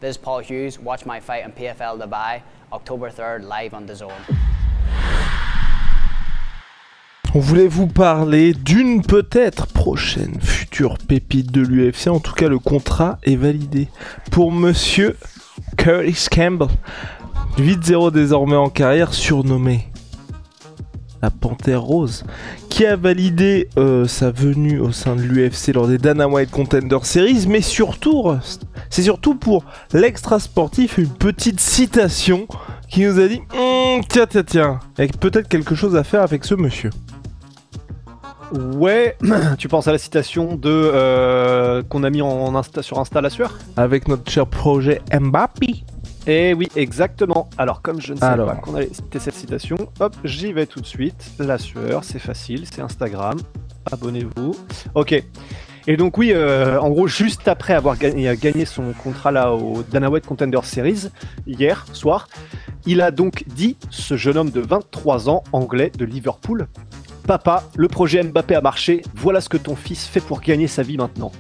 This is Paul Hughes. Watch my fight on PFL Dubai, October 3rd, live on DAZN. On voulait vous parler d'une peut-être prochaine future pépite de l'UFC. En tout cas, le contrat est validé pour monsieur Curtis Campbell. 8-0 désormais en carrière, surnommé la Panthère Rose, qui a validé sa venue au sein de l'UFC lors des Dana White Contender Series. Mais surtout, c'est surtout pour l'extra sportif une petite citation qui nous a dit tiens, avec peut-être quelque chose à faire avec ce monsieur. Ouais, tu penses à la citation de qu'on a mis sur Insta la sueur? Avec notre cher projet Mbappé. Eh oui, exactement. Alors, comme je ne sais pas qu'on allait citer cette citation, hop, j'y vais tout de suite. La sueur, c'est facile, c'est Instagram. Abonnez-vous. Ok. Et donc oui, en gros, juste après avoir gagné son contrat là au Dana White Contender Series, hier soir, il a donc dit, ce jeune homme de 23 ans, anglais de Liverpool: Papa, le projet Mbappé a marché, voilà ce que ton fils fait pour gagner sa vie maintenant.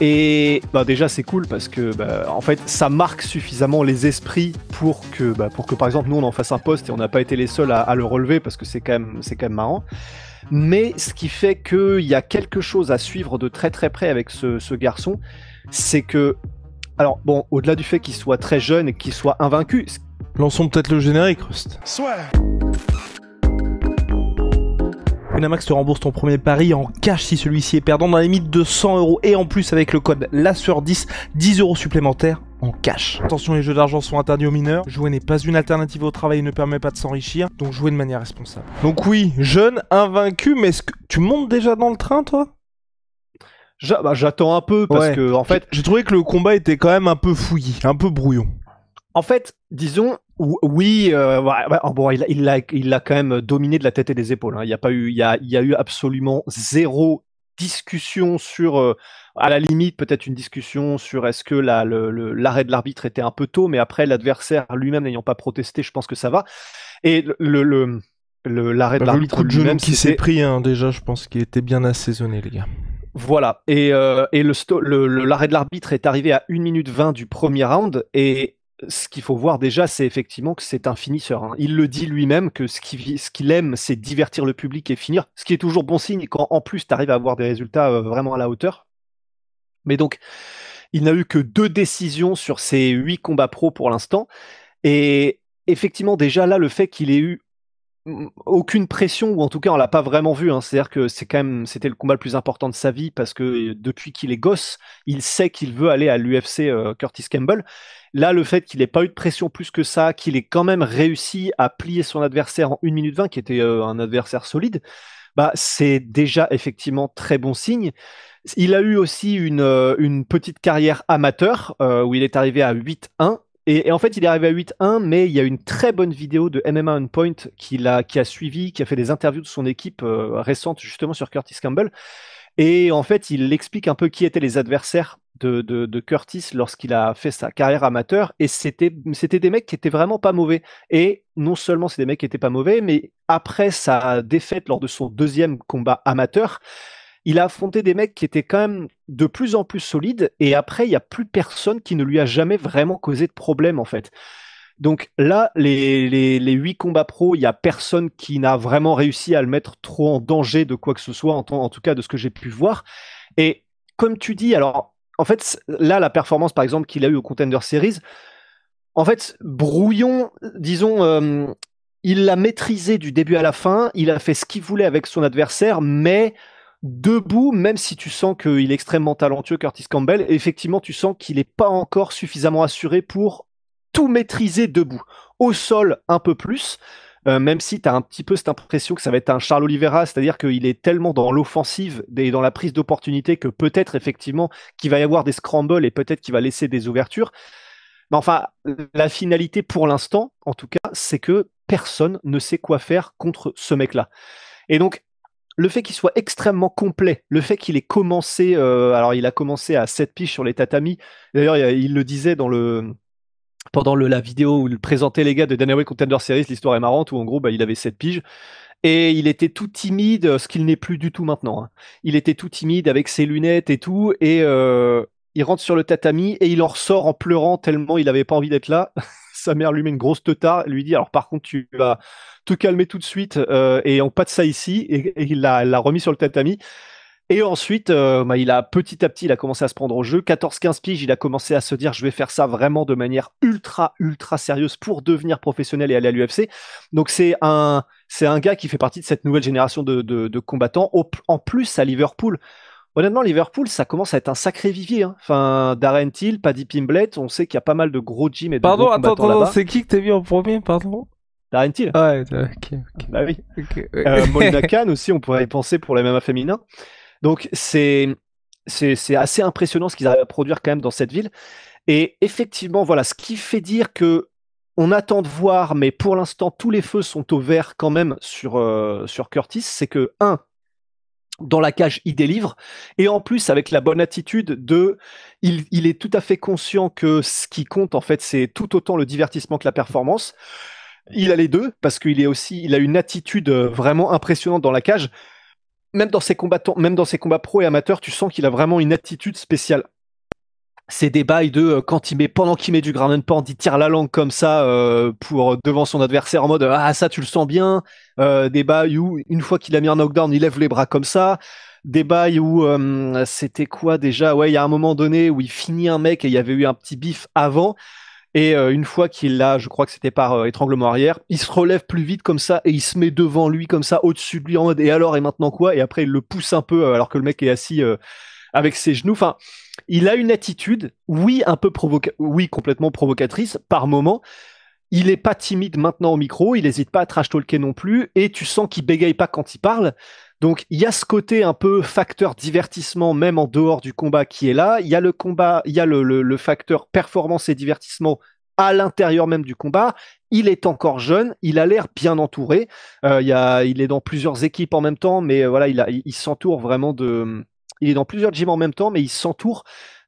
Et bah déjà c'est cool parce que en fait ça marque suffisamment les esprits pour que par exemple nous on en fasse un post et on n'a pas été les seuls à le relever parce que c'est quand même marrant. Mais ce qui fait qu'il y a quelque chose à suivre de très très près avec ce garçon, c'est que, alors bon, au-delà du fait qu'il soit très jeune et qu'il soit invaincu. Lançons peut-être le générique, Rust. Winamax te rembourse ton premier pari en cash si celui-ci est perdant dans la limite de 100 € et en plus avec le code LASUEUR10, 10 € supplémentaires en cash. Attention, les jeux d'argent sont interdits aux mineurs. Jouer n'est pas une alternative au travail et ne permet pas de s'enrichir, donc jouez de manière responsable. Donc oui, jeune, invaincu, mais est-ce que tu montes déjà dans le train, toi? J'attends un peu parce que en fait, j'ai trouvé que le combat était quand même un peu fouillis, un peu brouillon. En fait, disons, oui, bon, il l'a quand même dominé de la tête et des épaules. Hein. Il y a eu absolument zéro discussion sur, à la limite, peut-être une discussion sur est-ce que l'arrêt de l'arbitre était un peu tôt, mais après l'adversaire lui-même n'ayant pas protesté, je pense que ça va. Et l'arrêt de l'arbitre le coup de genou lui-même qui s'est pris, hein, déjà, je pense qu'il était bien assaisonné, les gars. Voilà. Et l'arrêt de l'arbitre est arrivé à 1 minute 20 du premier round et ce qu'il faut voir déjà, c'est effectivement que c'est un finisseur. Hein. Il le dit lui-même que ce qu'il aime, c'est divertir le public et finir, ce qui est toujours bon signe quand en plus tu arrives à avoir des résultats vraiment à la hauteur. Mais donc, il n'a eu que 2 décisions sur ses 8 combats pro pour l'instant. Et effectivement, déjà là, le fait qu'il ait eu aucune pression, ou en tout cas on l'a pas vraiment vu, hein. C'est-à-dire que c'était le combat le plus important de sa vie parce que depuis qu'il est gosse, il sait qu'il veut aller à l'UFC, Curtis Campbell. Là, le fait qu'il n'ait pas eu de pression plus que ça, qu'il ait quand même réussi à plier son adversaire en 1 minute 20, qui était un adversaire solide, c'est déjà effectivement très bon signe. Il a eu aussi une petite carrière amateur où il est arrivé à 8-1. Et en fait, il est arrivé à 8-1, mais il y a une très bonne vidéo de MMA On Point qui a suivi, qui a fait des interviews de son équipe récente justement sur Curtis Campbell. Et en fait, il explique un peu qui étaient les adversaires de Curtis lorsqu'il a fait sa carrière amateur. Et c'était des mecs qui étaient vraiment pas mauvais. Et non seulement c'est des mecs qui étaient pas mauvais, mais après sa défaite lors de son 2e combat amateur, il a affronté des mecs qui étaient quand même de plus en plus solides, et après, il n'y a plus personne qui ne lui a jamais vraiment causé de problème, en fait. Donc là, les 8 combats pro, il n'y a personne qui n'a vraiment réussi à le mettre trop en danger de quoi que ce soit, en tout cas de ce que j'ai pu voir. Et comme tu dis, alors, en fait, là, la performance, par exemple, qu'il a eu au Contender Series, en fait, brouillon, disons, il l'a maîtrisé du début à la fin, il a fait ce qu'il voulait avec son adversaire, mais debout, même si tu sens qu'il est extrêmement talentueux, Curtis Campbell, effectivement, tu sens qu'il n'est pas encore suffisamment assuré pour tout maîtriser debout. Au sol, un peu plus, même si tu as un petit peu cette impression que ça va être un Charles Oliveira, c'est-à-dire qu'il est tellement dans l'offensive et dans la prise d'opportunité que peut-être effectivement qu'il va y avoir des scrambles et peut-être qu'il va laisser des ouvertures. Mais enfin, la finalité pour l'instant, en tout cas, c'est que personne ne sait quoi faire contre ce mec-là. Et donc, le fait qu'il soit extrêmement complet, le fait qu'il ait commencé, alors il a commencé à 7 piges sur les tatamis, d'ailleurs il le disait pendant la vidéo où il présentait les gars de Dana White Contender Series, l'histoire est marrante, où en gros il avait 7 piges, et il était tout timide, ce qu'il n'est plus du tout maintenant. Hein. Il était tout timide avec ses lunettes et tout, et il rentre sur le tatami et il en ressort en pleurant tellement il avait pas envie d'être là. Sa mère lui met une grosse teutard, lui dit alors par contre tu vas te calmer tout de suite et on pas de ça ici et il l'a remis sur le tatami. Et ensuite, il a petit à petit, il a commencé à se prendre au jeu. 14-15 piges, il a commencé à se dire, je vais faire ça vraiment de manière ultra, ultra sérieuse pour devenir professionnel et aller à l'UFC. Donc c'est un gars qui fait partie de cette nouvelle génération de combattants. En plus, à Liverpool, honnêtement, Liverpool, ça commence à être un sacré vivier. Hein. Enfin, Darren Till, Paddy Pimblett, on sait qu'il y a pas mal de gros gyms et de gros combattants là-bas. C'est qui que t'as vu en premier, pardon? Darren Till. Ouais, ok. Bah oui. Okay, ouais. Molina Khan aussi, on pourrait y penser pour les MMA féminins. Donc c'est assez impressionnant ce qu'ils arrivent à produire quand même dans cette ville. Et effectivement, voilà, ce qui fait dire que on attend de voir, mais pour l'instant tous les feux sont au vert quand même sur Curtis, c'est que dans la cage, il délivre, et en plus avec la bonne attitude il est tout à fait conscient que ce qui compte en fait, c'est tout autant le divertissement que la performance. Il a les deux parce il a une attitude vraiment impressionnante dans la cage. Même dans ses combats pro et amateurs, tu sens qu'il a vraiment une attitude spéciale. Ces débats pendant qu'il met du ground and pound, il tire la langue comme ça pour devant son adversaire en mode ah ça tu le sens bien. Débat où une fois qu'il a mis un knockdown, il lève les bras comme ça. Débat où c'était quoi déjà? Ouais, il y a un moment donné où il finit un mec et il y avait eu un petit bif avant. Et une fois qu'il l'a, je crois que c'était par étranglement arrière, il se relève plus vite comme ça et il se met devant lui comme ça, au-dessus de lui en mode et alors et maintenant quoi? Et après il le pousse un peu alors que le mec est assis avec ses genoux. Enfin, il a une attitude, oui complètement provocatrice par moment. Il est pas timide maintenant au micro, il n'hésite pas à trash talker non plus et tu sens qu'il bégaye pas quand il parle. Donc il y a ce côté un peu facteur divertissement même en dehors du combat qui est là. Il y a le combat, il y a le facteur performance et divertissement à l'intérieur même du combat. Il est encore jeune, il a l'air bien entouré. Il est dans plusieurs équipes en même temps, mais voilà, il s'entoure vraiment il est dans plusieurs gyms en même temps, mais il s'entoure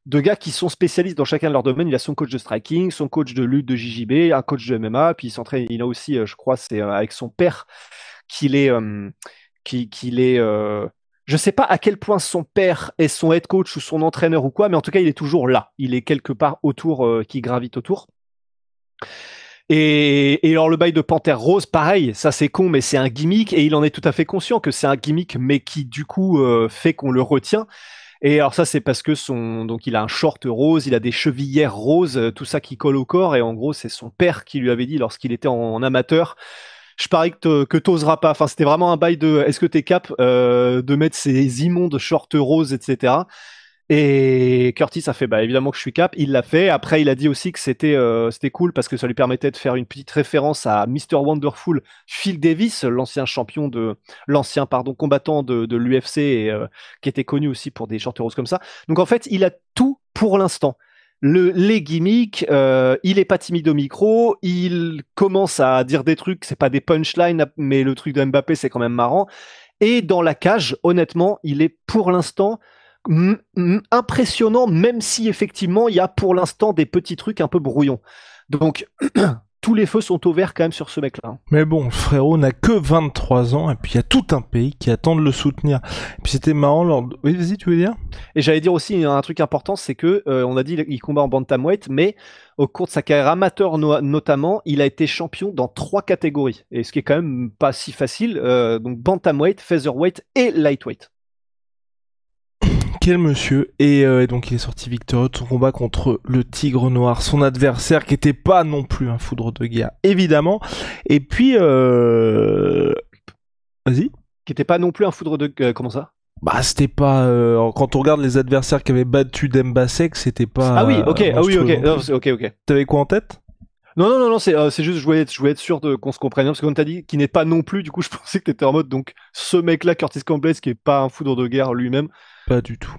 de gars qui sont spécialistes dans chacun de leur domaine. Il a son coach de striking, son coach de lutte de JJB, un coach de MMA, puis il s'entraîne. Il a aussi, je crois, c'est avec son père qu'il est je sais pas à quel point son père est son head coach ou son entraîneur ou quoi, mais en tout cas, il est toujours là. Il est quelque part autour, qui gravite autour. Et alors, le bail de Panthère Rose, pareil, ça c'est con, mais c'est un gimmick, et il en est tout à fait conscient que c'est un gimmick, mais qui du coup fait qu'on le retient. Et alors ça, c'est parce que donc il a un short rose, il a des chevillères roses, tout ça qui colle au corps, et en gros, c'est son père qui lui avait dit lorsqu'il était en amateur, je parie que t'oseras pas. Enfin, c'était vraiment un bail de est-ce que t'es cap de mettre ces immondes shorts roses, etc. Et Curtis a fait évidemment que je suis cap. Il l'a fait. Après, il a dit aussi que c'était cool parce que ça lui permettait de faire une petite référence à Mr. Wonderful Phil Davis, l'ancien combattant de l'UFC et qui était connu aussi pour des shorts roses comme ça. Donc en fait, il a tout pour l'instant. Les gimmicks, il est pas timide au micro, il commence à dire des trucs, c'est pas des punchlines, mais le truc de Mbappé c'est quand même marrant. Et dans la cage, honnêtement, il est pour l'instant impressionnant, même si effectivement il y a pour l'instant des petits trucs un peu brouillons. Donc tous les feux sont au vert quand même sur ce mec-là. Mais bon, le frérot n'a que 23 ans, et puis il y a tout un pays qui attend de le soutenir. Et puis c'était marrant Oui, vas-y, tu veux dire? Et j'allais dire aussi un truc important, c'est que, on a dit qu'il combat en bantamweight, mais au cours de sa carrière amateur notamment, il a été champion dans 3 catégories. Et ce qui est quand même pas si facile, donc bantamweight, featherweight et lightweight. Quel monsieur. Et donc il est sorti victorieux de son combat contre le Tigre Noir, son adversaire qui était pas non plus un foudre de guerre, évidemment. Et puis vas-y. Qui était pas non plus un foudre de comment ça? Bah c'était pas quand on regarde les adversaires qui avaient battu Dembasek, c'était pas ah oui, ok. Non, ok. T'avais quoi en tête? Non, c'est juste je voulais être sûr qu'on se comprenne bien, parce que comme t'as dit qu'il n'est pas non plus, du coup je pensais que t'étais en mode donc ce mec-là, Curtis Campbell, qui est pas un foudre de guerre lui-même. Pas du tout.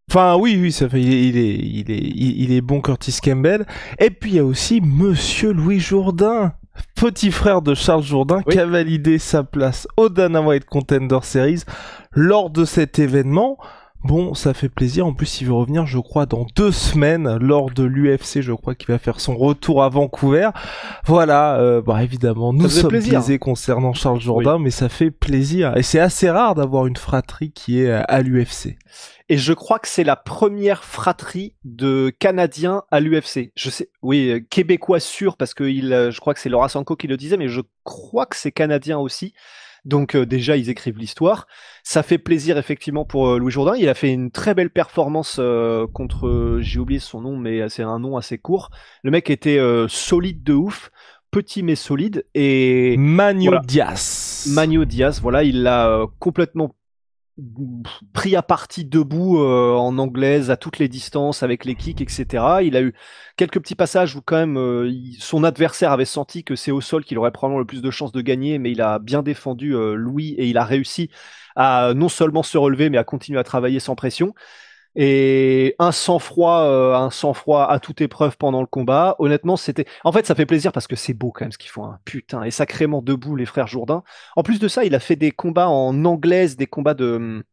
Enfin oui, ça fait il est bon, Curtis Campbell. Et puis il y a aussi Monsieur Louis Jourdain, petit frère de Charles Jourdain, qui a validé sa place au Dana White Contender Series lors de cet événement. Bon, ça fait plaisir. En plus, il veut revenir, je crois, dans 2 semaines, lors de l'UFC, je crois qu'il va faire son retour à Vancouver. Voilà, évidemment, nous sommes biaisés concernant Charles Jourdain, mais ça fait plaisir. Et c'est assez rare d'avoir une fratrie qui est à l'UFC. Et je crois que c'est la première fratrie de Canadiens à l'UFC. Je sais, oui, québécois sûr, parce que je crois que c'est Laura Sanko qui le disait, mais je crois que c'est canadien aussi. Donc déjà, ils écrivent l'histoire. Ça fait plaisir effectivement pour Louis Jourdain. Il a fait une très belle performance contre, j'ai oublié son nom, mais c'est un nom assez court. Le mec était solide de ouf, petit mais solide. Et Magno voilà. Diaz. Magno Diaz, voilà, il l'a complètement pris à partie debout en anglaise à toutes les distances avec les kicks, etc. Il a eu quelques petits passages où quand même son adversaire avait senti que c'est au sol qu'il aurait probablement le plus de chances de gagner, mais il a bien défendu Louis et il a réussi à non seulement se relever mais à continuer à travailler sans pression. Et un sang-froid à toute épreuve pendant le combat. Honnêtement, en fait, ça fait plaisir parce que c'est beau quand même ce qu'ils font. Hein. Putain, et sacrément debout les frères Jourdain. En plus de ça, il a fait des combats en anglaise, des combats de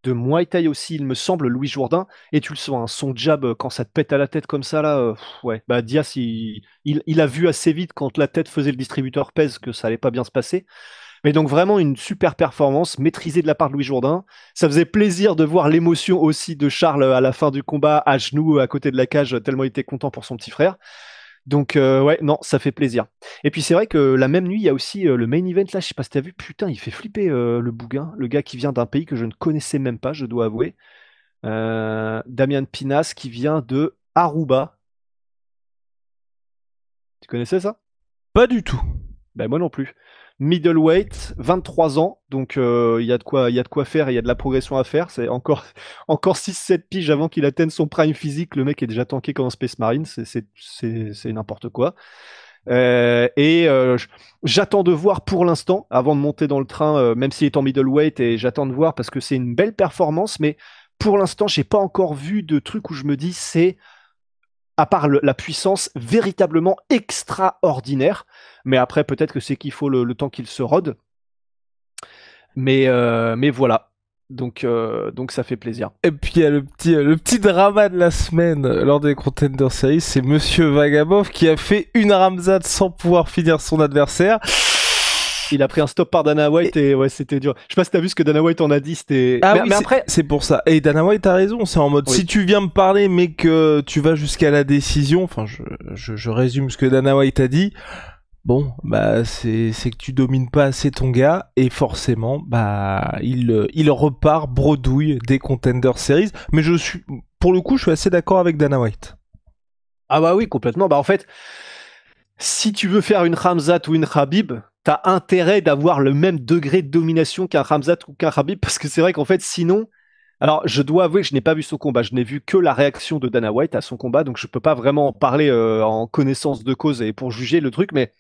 Muay Thai aussi, il me semble, Louis Jourdain. Et tu le sens, hein, son jab quand ça te pète à la tête comme ça là, ouais. Bah Diaz, il a vu assez vite quand la tête faisait le distributeur pèse que ça allait pas bien se passer. Mais donc vraiment une super performance maîtrisée de la part de Louis Jourdain. Ça faisait plaisir de voir l'émotion aussi de Charles à la fin du combat, à genoux à côté de la cage, tellement il était content pour son petit frère. Donc ouais, non, ça fait plaisir. Et puis c'est vrai que la même nuit, il y a aussi le main event là, je sais pas si t'as vu, putain, il fait flipper le Bouguin, le gars qui vient d'un pays que je ne connaissais même pas, je dois avouer. Damian Pinas qui vient de Aruba. Tu connaissais ça? Pas du tout. Ben moi non plus. Middleweight, 23 ans, donc il y a de quoi faire, il y a de la progression à faire. C'est encore 6-7 piges avant qu'il atteigne son prime physique. Le mec est déjà tanké comme un Space Marine, c'est n'importe quoi. J'attends de voir pour l'instant, avant de monter dans le train, même s'il est en middleweight, et j'attends de voir parce que c'est une belle performance, mais pour l'instant, j'ai pas encore vu de truc où je me dis c'est à part la puissance véritablement extraordinaire. Mais après, peut-être que c'est qu'il faut le temps qu'il se rôde. Mais voilà. Donc ça fait plaisir. Et puis il y a le petit drama de la semaine lors des Contender Series, c'est Monsieur Vagabov qui a fait une Ramzat sans pouvoir finir son adversaire. Il a pris un stop par Dana White et ouais, c'était dur. Je sais pas si t'as vu ce que Dana White en a dit, c'était... Ah mais, oui, mais après... c'est pour ça. Et Dana White a raison, c'est en mode, Oui. si tu viens me parler mais que tu vas jusqu'à la décision, enfin je résume ce que Dana White a dit, bon, bah c'est que tu domines pas assez ton gars, et forcément, bah il repart bredouille des Contender Series, mais pour le coup, je suis assez d'accord avec Dana White. Ah bah oui, complètement. Bah en fait, si tu veux faire une Khamzat ou une Khabib, t'as intérêt d'avoir le même degré de domination qu'un Khamzat ou qu'un Khabib, parce que c'est vrai qu'en fait, sinon... Alors, je dois avouer que je n'ai pas vu son combat, je n'ai vu que la réaction de Dana White à son combat, donc je peux pas vraiment en parler en connaissance de cause et pour juger le truc, mais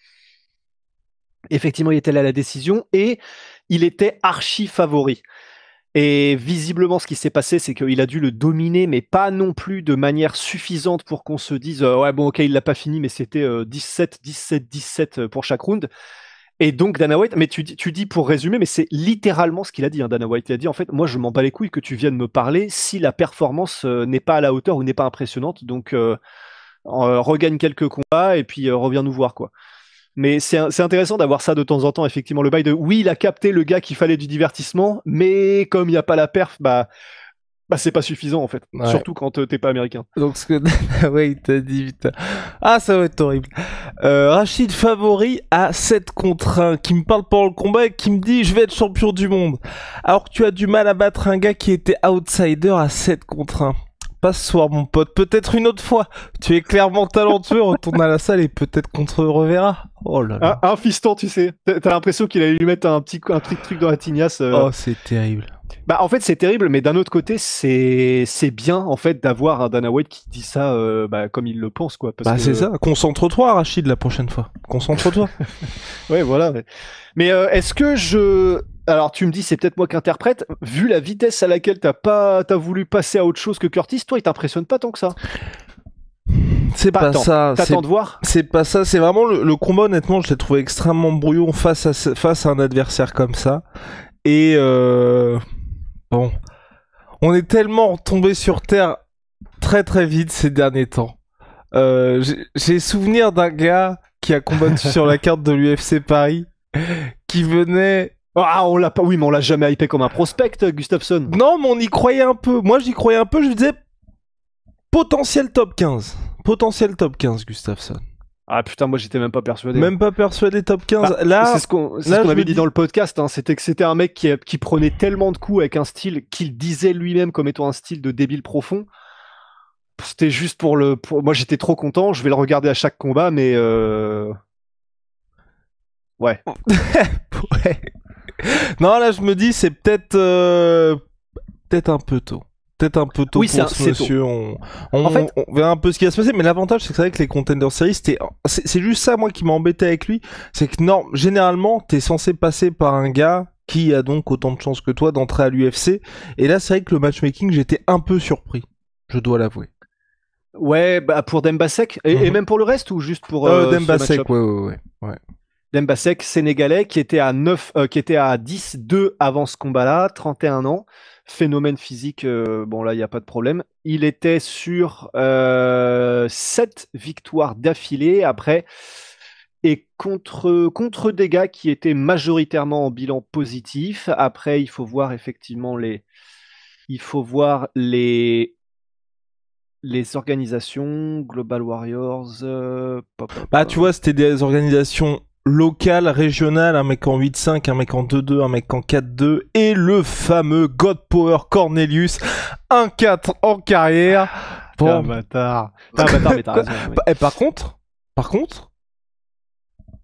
effectivement, il était là à la décision, et il était archi favori. Et visiblement, ce qui s'est passé, c'est qu'il a dû le dominer, mais pas non plus de manière suffisante pour qu'on se dise ouais, bon, ok, il l'a pas fini, mais c'était 17, 17, 17 pour chaque round. Et donc, Dana White, mais tu dis pour résumer, mais c'est littéralement ce qu'il a dit, hein, Dana White. Il a dit, en fait, moi, je m'en bats les couilles que tu viennes me parler si la performance n'est pas à la hauteur ou n'est pas impressionnante. Donc, regagne quelques combats et puis reviens nous voir, quoi. Mais c'est intéressant d'avoir ça de temps en temps, effectivement, le bail de oui, il a capté le gars qu'il fallait du divertissement, mais comme il n'y a pas la perf, bah c'est pas suffisant en fait. Ouais. Surtout quand t'es pas américain. Donc ce que Dana White a dit, putain. Ah, ça va être horrible. Rachid favori à 7 contre 1, qui me parle pendant le combat et qui me dit je vais être champion du monde. Alors que tu as du mal à battre un gars qui était outsider à 7 contre 1. Pas ce soir, mon pote. Peut-être une autre fois. Tu es clairement talentueux. Retourne à la salle et peut-être qu'on te reverra. Oh là là. Un fiston, tu sais. T'as l'impression qu'il allait lui mettre un petit truc dans la tignasse. Oh, c'est terrible. Bah, en fait, c'est terrible, mais d'un autre côté, c'est bien, en fait, d'avoir un Dana White qui dit ça comme il le pense, quoi. Parce bah, que... c'est ça. Concentre-toi, Rachid, la prochaine fois. Concentre-toi. Ouais, voilà. Mais est-ce que Alors, tu me dis, c'est peut-être moi qui interprète. Vu la vitesse à laquelle t'as voulu passer à autre chose que Curtis, toi, il t'impressionne pas tant que ça. C'est pas ça. T'attends de voir. C'est pas ça. C'est vraiment le combat, honnêtement, je l'ai trouvé extrêmement brouillon face à un adversaire comme ça. Et bon, on est tellement retombé sur terre très très vite ces derniers temps. J'ai souvenir d'un gars qui a combattu sur la carte de l'UFC Paris, qui venait Ah, on l'a pas. Oui, mais on l'a jamais hypé comme un prospect, Gustafsson. Non, mais on y croyait un peu. Moi, j'y croyais un peu. Je me disais potentiel top 15. Potentiel top 15, Gustafsson. Ah putain, moi j'étais même pas persuadé. Même pas persuadé top 15. Bah, là, c'est ce qu'on là, je avait me dit dis- dans le podcast. Hein, c'était que c'était un mec qui prenait tellement de coups avec un style qu'il disait lui-même comme étant un style de débile profond. C'était juste moi j'étais trop content. Je vais le regarder à chaque combat, mais ouais. Ouais. Non, là, je me dis, c'est peut-être un peu tôt. Peut-être un peu tôt Oui, pour ce c'est tôt. monsieur. En fait- On verra un peu ce qui va se passer. Mais l'avantage, c'est que c'est vrai que les Contender Series, c'est juste ça, moi, qui m'a embêté avec lui. C'est que, non, généralement, t'es censé passer par un gars qui a donc autant de chances que toi d'entrer à l'UFC. Et là, c'est vrai que le matchmaking, j'étais un peu surpris. Je dois l'avouer. Ouais, bah pour Dembasek et Mhm. même pour le reste ou juste pour ce Dembasek, match-up. ouais. Dembasek, sénégalais, qui était à 10-2 avant ce combat-là, 31 ans, phénomène physique, bon là, il n'y a pas de problème. Il était sur 7 victoires d'affilée après, et contre des gars qui étaient majoritairement en bilan positif. Après, il faut voir effectivement les organisations, Global Warriors, Bah, tu vois, c'était des organisations locales, régionales, un mec en 8-5, un mec en 2-2, un mec en 4-2, et le fameux God Power Cornelius, 1-4 en carrière. T'es un Bon. bâtard. T'es un bâtard, mais t'as raison. Oui. Et par contre,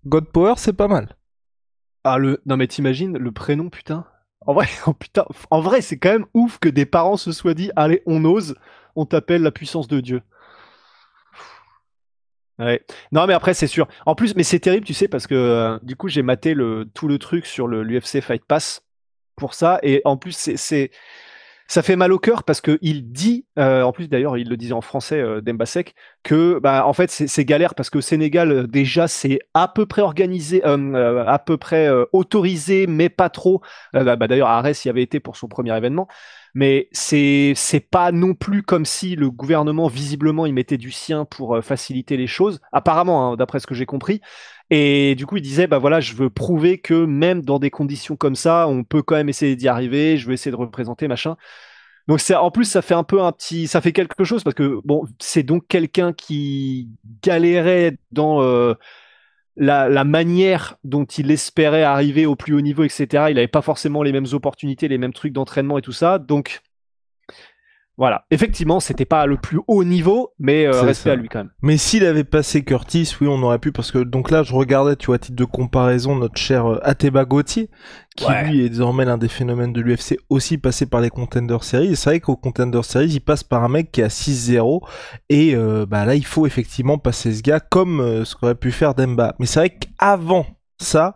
God Power, c'est pas mal. Ah, non, mais t'imagines le prénom, putain. En vrai, oh, putain, en vrai, c'est quand même ouf que des parents se soient dit, allez, on ose, on t'appelle la puissance de Dieu. Ouais. Non, mais après, c'est sûr. En plus, mais c'est terrible, tu sais, parce que du coup, j'ai maté tout le truc sur l'UFC Fight Pass pour ça. Et en plus, ça fait mal au cœur parce que il dit, en plus d'ailleurs, il le disait en français, Dembasek, que bah en fait c'est galère parce que au Sénégal déjà c'est à peu près organisé, à peu près autorisé, mais pas trop. D'ailleurs, Arès y avait été pour son premier événement, mais c'est pas non plus comme si le gouvernement visiblement il mettait du sien pour faciliter les choses. Apparemment, hein, d'après ce que j'ai compris. Et du coup, il disait, bah voilà, je veux prouver que même dans des conditions comme ça, on peut quand même essayer d'y arriver. Je veux essayer de représenter machin. Donc en plus ça fait un peu ça fait quelque chose parce que bon c'est donc quelqu'un qui galérait dans la manière dont il espérait arriver au plus haut niveau, etc. Il n'avait pas forcément les mêmes opportunités, les mêmes trucs d'entraînement et tout ça. Donc voilà, effectivement c'était pas le plus haut niveau, mais C'est respect ça. à lui quand même. Mais s'il avait passé Curtis, oui, on aurait pu, parce que donc là, je regardais, tu vois, à titre de comparaison, notre cher Ateba Gauthier, qui Ouais. lui est désormais l'un des phénomènes de l'UFC, aussi passé par les Contender Series. Et c'est vrai qu'au Contender Series, il passe par un mec qui est à 6-0, et bah là, il faut effectivement passer ce gars comme ce qu'aurait pu faire Demba. Mais c'est vrai qu'avant ça,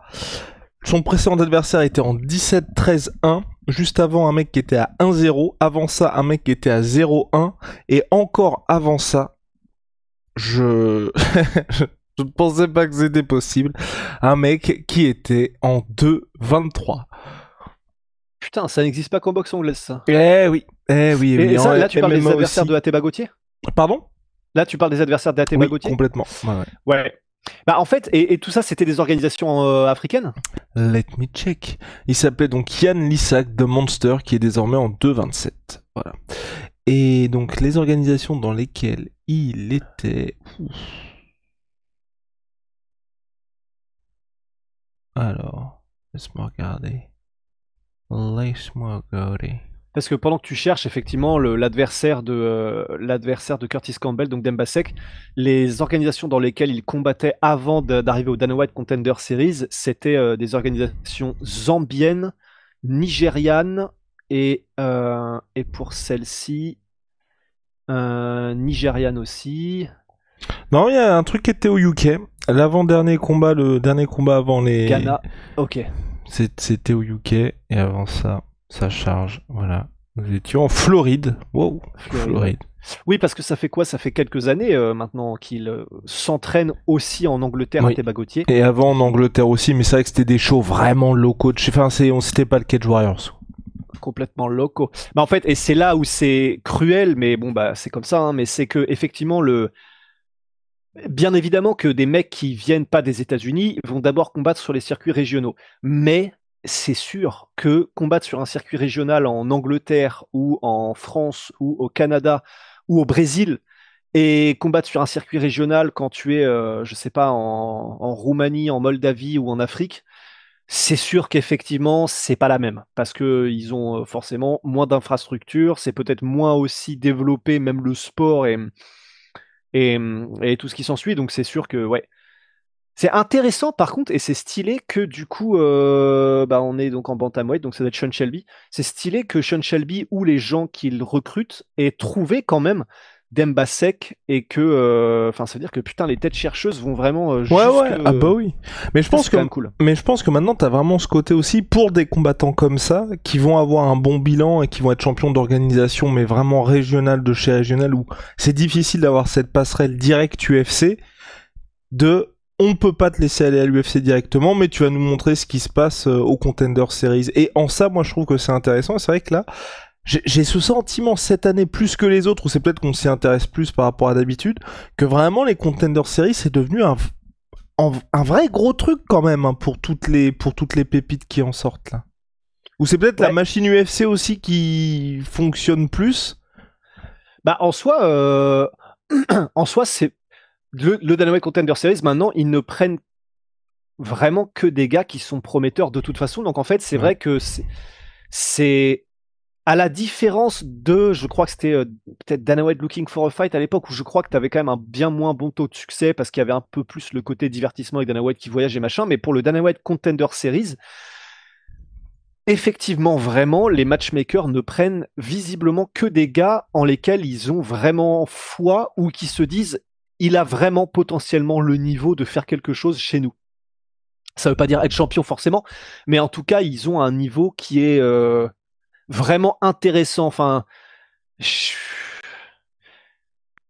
son précédent adversaire était en 17-13-1. Juste avant, un mec qui était à 1-0. Avant ça, un mec qui était à 0-1. Et encore avant ça, je je ne pensais pas que c'était possible. Un mec qui était en 2-23. Putain, ça n'existe pas qu'en boxe anglaise ça. Eh oui, oui. Et ça, En là tu parles des MMA adversaires aussi. de Ateba Gauthier. Pardon? Là tu parles des adversaires d'Ateba Oui, Gauthier. complètement. Ouais. Ouais. Bah en fait, et tout ça c'était des organisations africaines. Let me check. Il s'appelait donc Yann Lissac de Monster, qui est désormais en 2-27. Voilà. Et donc les organisations dans lesquelles il était... Alors, laisse-moi regarder. Laisse-moi regarder. Parce que pendant que tu cherches effectivement l'adversaire de Curtis Campbell, donc Dembasek, les organisations dans lesquelles il combattait avant d'arriver au Dana White Contender Series, c'était des organisations zambiennes, nigérianes et pour celle-ci, nigériane aussi. Non, il y a un truc qui était au UK. L'avant-dernier combat, le dernier combat avant les... Ghana, ok. C'était au UK. Et avant ça, ça charge. Voilà. Nous étions en Floride. Wow. Floride. Oui, parce que ça fait quoi? Ça fait quelques années maintenant qu'il s'entraîne aussi en Angleterre Oui. à Thébagotier. Et avant en Angleterre aussi, mais c'est vrai que c'était des shows vraiment locaux. Enfin, c'était pas le Cage Warriors. Complètement locaux. Bah en fait, et c'est là où c'est cruel, mais bon, bah c'est comme ça, hein, mais c'est que effectivement, bien évidemment que des mecs qui viennent pas des États-Unis vont d'abord combattre sur les circuits régionaux. Mais c'est sûr que combattre sur un circuit régional en Angleterre ou en France ou au Canada ou au Brésil et combattre sur un circuit régional quand tu es, je sais pas, en Roumanie, en Moldavie ou en Afrique, c'est sûr qu'effectivement, c'est pas la même parce que ils ont forcément moins d'infrastructures, c'est peut-être moins aussi développé, même le sport et tout ce qui s'ensuit. Donc c'est sûr que ouais. C'est intéressant par contre, et c'est stylé que du coup, on est donc en bantamweight, donc ça doit être Sean Shelby. C'est stylé que Sean Shelby ou les gens qu'il recrute aient trouvé quand même Demba Sek et que, ça veut dire que putain, les têtes chercheuses vont vraiment Ouais, jusque. ouais, ah bah oui. Mais je Ça, pense c'est que, quand même cool. mais je pense que maintenant, t'as vraiment ce côté aussi pour des combattants comme ça, qui vont avoir un bon bilan et qui vont être champions d'organisation, mais vraiment régional de chez régional, où c'est difficile d'avoir cette passerelle directe UFC, on peut pas te laisser aller à l'UFC directement, mais tu vas nous montrer ce qui se passe au Contender Series. Et en ça, moi, je trouve que c'est intéressant. Et c'est vrai que là, j'ai ce sentiment cette année plus que les autres, ou c'est peut-être qu'on s'y intéresse plus par rapport à d'habitude, que vraiment les Contender Series, c'est devenu un vrai gros truc quand même hein, pour toutes les pépites qui en sortent là. Ou c'est peut-être la machine UFC aussi qui fonctionne plus. Bah en soi, c'est le Dynamite Contender Series. Maintenant, ils ne prennent vraiment que des gars qui sont prometteurs de toute façon. Donc en fait, c'est vrai que c'est à la différence de, je crois que c'était peut-être Dana White Looking for a Fight à l'époque, où je crois que tu avais quand même un bien moins bon taux de succès parce qu'il y avait un peu plus le côté divertissement avec Dana White qui voyage et machin. Mais pour le Dana White Contender Series, effectivement, vraiment, les matchmakers ne prennent visiblement que des gars en lesquels ils ont vraiment foi ou qui se disent il a vraiment potentiellement le niveau de faire quelque chose chez nous. Ça veut pas dire être champion forcément, mais en tout cas, ils ont un niveau qui est vraiment intéressant. Enfin,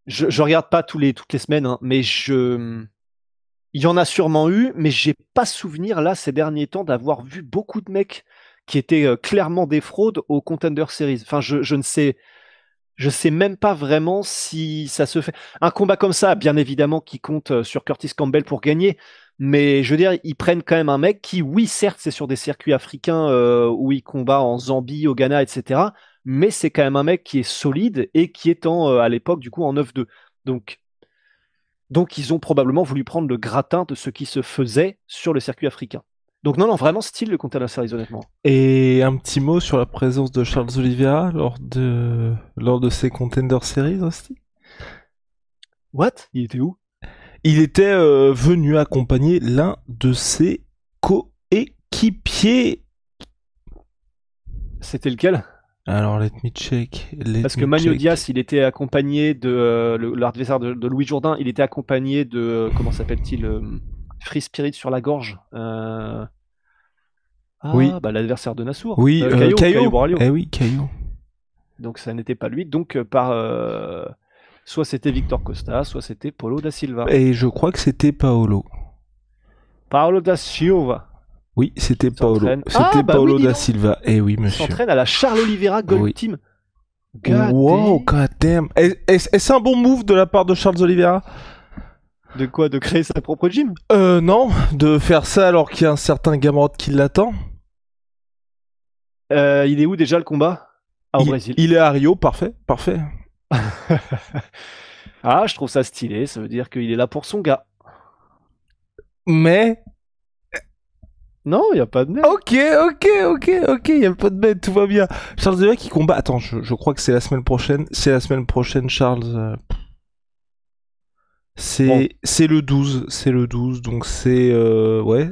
je regarde pas toutes les semaines, hein, mais il y en a sûrement eu, mais j'ai pas souvenir là ces derniers temps d'avoir vu beaucoup de mecs qui étaient clairement des fraudes au Contender Series. Enfin, je ne sais. Je sais même pas vraiment si ça se fait. Un combat comme ça, bien évidemment, qui compte sur Curtis Campbell pour gagner. Mais je veux dire, ils prennent quand même un mec qui, oui, certes, c'est sur des circuits africains où il combat en Zambie, au Ghana, etc. Mais c'est quand même un mec qui est solide et qui est à l'époque, du coup, en 9-2. Donc, ils ont probablement voulu prendre le gratin de ce qui se faisait sur le circuit africain. Donc non, vraiment style le Contender Series, honnêtement. Et un petit mot sur la présence de Charles Oliveira lors de ces Contender Series aussi. What? Il était où? Il était venu accompagner l'un de ses coéquipiers. C'était lequel? Alors, let me check. Parce que Manio Diaz, il était accompagné de l'adversaire de Louis Jourdain, il était accompagné de comment s'appelle-t-il? Free Spirit sur la gorge. Oui. Bah l'adversaire de Nassour. Oui, Caillou. Borralho. Eh oui, Caillou. Donc ça n'était pas lui. Donc soit c'était Victor Costa, soit c'était Paulo da Silva. Et je crois que c'était Paolo. Paulo da Silva. Oui, c'était Paolo. C'était Paulo da Silva. Eh oui, monsieur. Il s'entraîne à la Charles Oliveira Gold Team. Wow, god damn. Est-ce un bon move de la part de Charles Oliveira? De quoi? De créer sa propre gym? Non, de faire ça alors qu'il y a un certain Gamrot qui l'attend. Il est où déjà le combat? Au Brésil. Il est à Rio, parfait. Ah, je trouve ça stylé, ça veut dire qu'il est là pour son gars. Mais... Non, il n'y a pas de mais. Ok, il n'y a pas de mais, tout va bien. Charles Oliveira qui combat... Attends, je crois que c'est la semaine prochaine. C'est la semaine prochaine, Charles... C'est le 12, donc c'est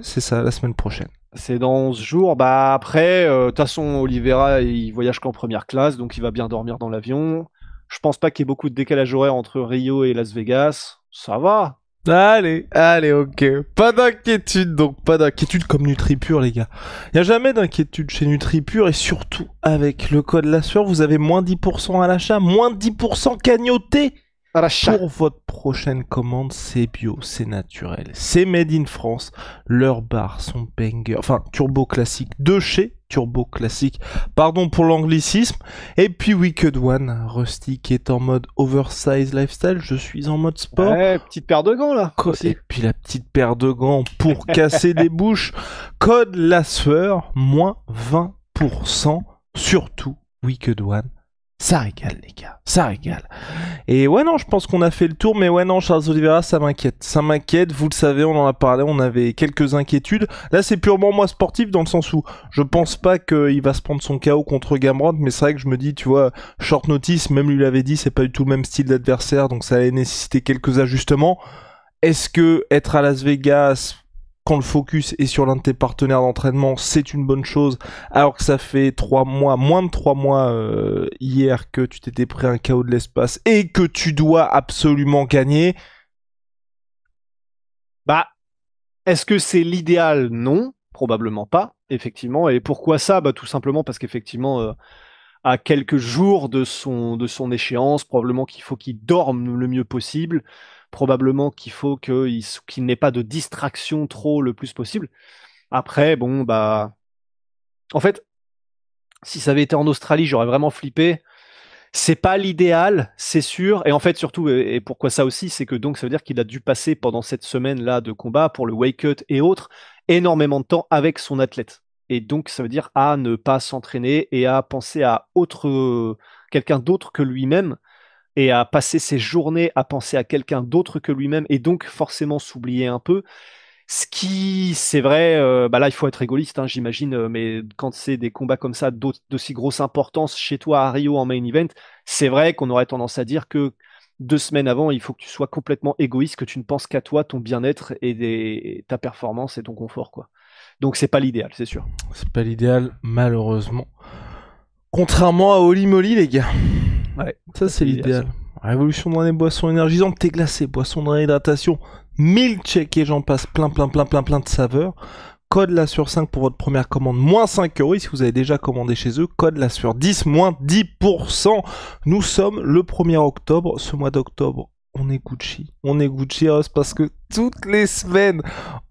c'est ça, la semaine prochaine. C'est dans 11 jours. Bah après, de toute façon, Oliveira, il voyage qu'en première classe, donc il va bien dormir dans l'avion. Je pense pas qu'il y ait beaucoup de décalage horaire entre Rio et Las Vegas. Ça va. Allez, ok. Pas d'inquiétude, donc pas d'inquiétude comme NutriPure, les gars. Il n'y a jamais d'inquiétude chez NutriPure, et surtout avec le code La Sueur, vous avez moins 10% à l'achat, moins 10% cagnoté. Arracha. Pour votre prochaine commande, c'est bio, c'est naturel, c'est made in France. Leurs barres sont banger, enfin turbo classique de chez Turbo Classique. Pardon pour l'anglicisme. Et puis Wicked One, Rusty qui est en mode oversize lifestyle. Je suis en mode sport. Ouais, petite paire de gants là. Et puis la petite paire de gants pour casser des bouches. Code la sueur, moins 20%. Surtout Wicked One. Ça régale les gars, ça régale. Et ouais non, je pense qu'on a fait le tour, mais ouais non, Charles Oliveira, ça m'inquiète, vous le savez, on en a parlé, on avait quelques inquiétudes. Là c'est purement moi sportif dans le sens où je pense pas qu'il va se prendre son KO contre Gamrot, mais c'est vrai que je me dis, tu vois, short notice, même lui l'avait dit, c'est pas du tout le même style d'adversaire, donc ça allait nécessiter quelques ajustements. Est-ce que être à Las Vegas quand le focus est sur l'un de tes partenaires d'entraînement, c'est une bonne chose, alors que ça fait 3 mois, moins de 3 mois hier que tu t'étais pris un KO de l'espace et que tu dois absolument gagner. Bah, est-ce que c'est l'idéal? Non, probablement pas, effectivement. Et pourquoi ça? Bah, tout simplement parce qu'effectivement, à quelques jours de son échéance, probablement qu'il faut qu'il dorme le mieux possible. Probablement qu'il faut qu'il n'ait pas de distraction trop le plus possible. Après, bon, bah. En fait, si ça avait été en Australie, j'aurais vraiment flippé. C'est pas l'idéal, c'est sûr. Et en fait, surtout, et pourquoi ça aussi, c'est que donc ça veut dire qu'il a dû passer pendant cette semaine-là de combat pour le weight cut et autres, énormément de temps avec son athlète. Et donc, ça veut dire à ne pas s'entraîner et à penser à quelqu'un d'autre que lui-même et à passer ses journées à penser à quelqu'un d'autre que lui-même et donc forcément s'oublier un peu. Ce qui, c'est vrai, bah là il faut être égoïste, hein, j'imagine, mais quand c'est des combats comme ça d'aussi grosse importance chez toi à Rio en main event, c'est vrai qu'on aurait tendance à dire que 2 semaines avant, il faut que tu sois complètement égoïste, que tu ne penses qu'à toi, ton bien-être et ta performance et ton confort, quoi. Donc c'est pas l'idéal, c'est sûr. C'est pas l'idéal, malheureusement. Contrairement à Holy Moly, les gars. Ouais, ça c'est l'idéal. Révolution dans les boissons énergisantes, thé glacé, boissons de réhydratation, milkshake et j'en passe, plein de saveurs. Code la sur 5 pour votre première commande, moins 5 €. Et si vous avez déjà commandé chez eux, code la sur 10, moins 10%. Nous sommes le 1er octobre. Ce mois d'octobre, on est Gucci House, parce que toutes les semaines,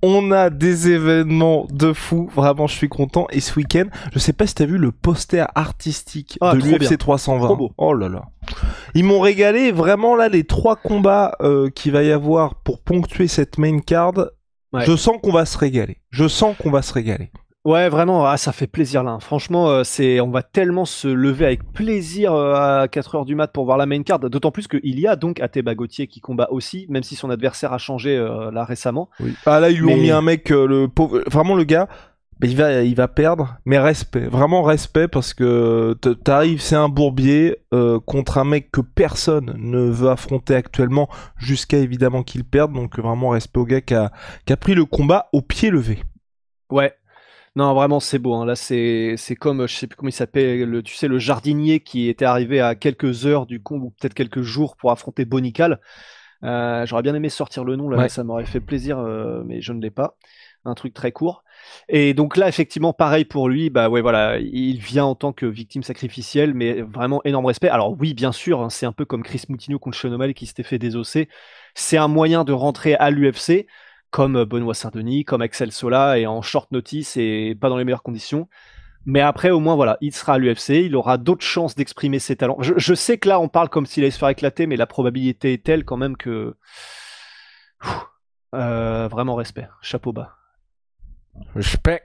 on a des événements de fou. Vraiment, je suis content. Et ce week-end, je sais pas si t'as vu le poster artistique de l'UFC 320. Trop beau. Oh là là. Ils m'ont régalé. Vraiment, là, les 3 combats qu'il va y avoir pour ponctuer cette main card, ouais. Je sens qu'on va se régaler. Ouais, vraiment, ça fait plaisir là. Franchement, on va tellement se lever avec plaisir à 4h du mat pour voir la main card. D'autant plus qu'il y a donc Ateba Gauthier qui combat aussi, même si son adversaire a changé là récemment. Oui. Ah là, ils lui ont mis un mec, le pauvre, vraiment le gars. Il va perdre, mais vraiment respect, parce que t'arrives, c'est un bourbier contre un mec que personne ne veut affronter actuellement, jusqu'à évidemment qu'il perde. Donc vraiment respect au gars qui a pris le combat au pied levé. Ouais. Non, vraiment, c'est beau. Hein. Là, c'est comme, je sais plus comment il s'appelle, tu sais, le jardinier qui était arrivé à quelques heures du coup, ou peut-être quelques jours pour affronter Bonical. J'aurais bien aimé sortir le nom, là, ouais. Ça m'aurait fait plaisir, mais je ne l'ai pas. Un truc très court. Et donc là, effectivement, pareil pour lui, bah ouais, voilà, il vient en tant que victime sacrificielle, mais vraiment énorme respect. Alors oui, bien sûr, hein, c'est un peu comme Chris Moutinho contre Sean O'Malley qui s'était fait désosser. C'est un moyen de rentrer à l'UFC, comme Benoît Saint-Denis, comme Axel Sola, et en short notice et pas dans les meilleures conditions. Mais après, au moins, voilà, il sera à l'UFC, il aura d'autres chances d'exprimer ses talents. Je sais que là, on parle comme s'il allait se faire éclater, mais la probabilité est telle quand même que... vraiment respect, chapeau bas. Respect.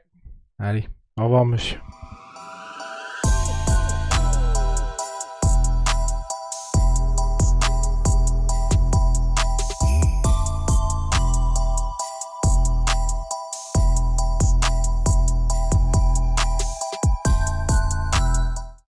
Allez, au revoir monsieur.